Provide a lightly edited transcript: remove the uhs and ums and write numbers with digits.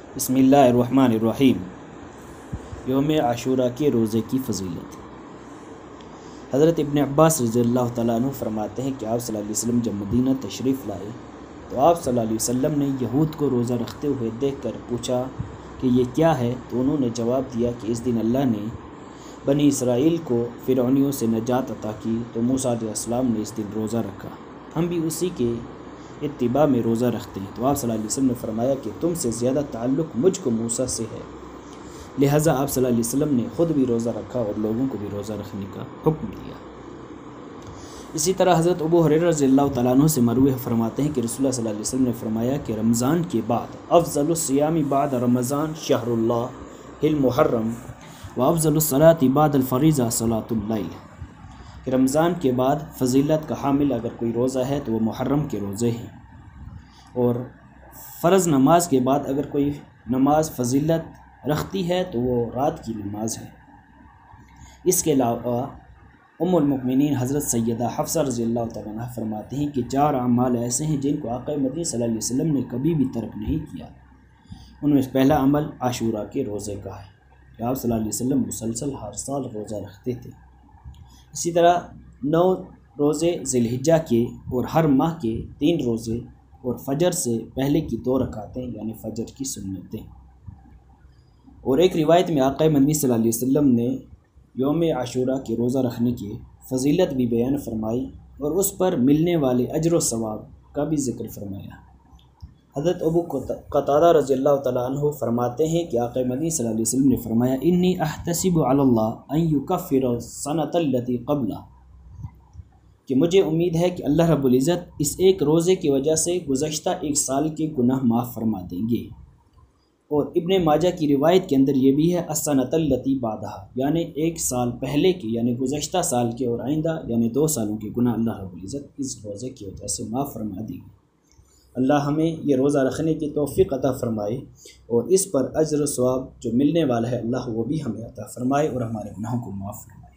बिस्मिल्लाहिर्रहमानिर्रहीम। यौम आशूरा के रोज़े की फ़जीलत। हज़रत इब्न अब्बास रज़ियल्लाहु तआला अन्हु फरमाते हैं कि आप सल्लल्लाहु अलैहि वसल्लम जब मदीना तशरीफ़ लाए तो आप सल्लल्लाहु अलैहि वसल्लम ने यहूद को रोज़ा रखते हुए देखकर पूछा कि ये क्या है, तो उन्होंने जवाब दिया कि इस दिन अल्लाह ने बनी इसराइल को फ़िरौनियों से नजात अता की, तो मूसा अलैहिस्सलाम ने इस दिन रोज़ा रखा, हम भी उसी के इत्तिबा में रोज़ा रखते हैं। तो आप सल्लल्लाहु अलैहि वसल्लम ने फरमाया कि तुमसे ज़्यादा ताल्लुक़ मुझको मूसा से है, लिहाजा आप सल्लल्लाहु अलैहि वसल्लम ने ख़ुद भी रोज़ा रखा और लोगों को भी रोज़ा रखने का हुक्म दिया। इसी तरह हज़रत अबू हुरैरा रज़ियल्लाहु तआला अन्हु से मरवी फरमाते हैं कि रसूलुल्लाह सल्लल्लाहु अलैहि वसल्लम ने फरमाया कि रमज़ान के बाद अफ़ज़लुस सियामी बाद रमज़ान शहरुल्लाहिल मुहर्रम व अफ़ज़लुस सलाति बादल फ़रीज़ा सलातुल लैल, कि रमज़ान के बाद फ़जीलत का हामिल अगर कोई रोज़ा है तो वह मुहर्रम के रोज़े हैं, और फ़र्ज़ नमाज के बाद अगर कोई नमाज फ़जीलत रखती है तो वो रात की नमाज है। इसके अलावा उम्मुल मुमिनीन हज़रत सैयदा हफ्सा रज़ियल्लाहु तआला अन्हा फरमाती हैं कि 4 अमाल ऐसे हैं जिनको आक़ा मदनी सल्लल्लाहु अलैहि वसल्लम ने कभी भी तर्क नहीं किया। उनमें पहला अमल आशूरा के रोज़े का है कि आप सल्लल्लाहु अलैहि वसल्लम मुसलसल हर साल रोज़ा रखते थे। इसी तरह 9 रोज़े ज़िलहिज्जा के और हर माह के 3 रोज़े और फ़जर से पहले की 2 रकातें यानी फ़जर की सुन्नतें। और एक रिवायत में आक़ा मदनी सल्लल्लाहु अलैहि वसल्लम ने यौम आशूरा के रोज़ा रखने की फ़जीलत भी बयान फरमाई और उस पर मिलने वाले अजर व सवाब का भी ज़िक्र फरमाया। हज़रत अबू क़तादा रज़ियल्लाहु तआला अन्हु फरमाते हैं कि आक़ा मदनी सल्लल्लाहु अलैहि वसल्लम ने फरमाया, इन्नी अहतसिबु अलल्लाह अन युकफ़िर सनतल्लती क़ब्ला, कि मुझे उम्मीद है कि अल्लाह रब्बुल इज़्ज़त इस एक रोज़े की वजह से गुज़श्ता एक साल के गुनाह माफ़ फरमा देंगे। और इब्ने माजा की रिवायत के अंदर ये भी है अस्सनतल्लती बादहा, यानी एक साल पहले के यानी गुज़श्ता साल के और आइंदा यानी 2 सालों के गुनाह अल्लाह रब्बुल इज़्ज़त इस रोज़े की वजह से माफ़ फरमा देंगे। अल्लाह हमें ये रोज़ा रखने की तौफ़ीक़ अता फ़रमाए और इस पर अजर सवाब जो मिलने वाला है अल्लाह वो भी हमें अता फ़रमाए और हमारे गुनाहों को माफ़ फरमाए।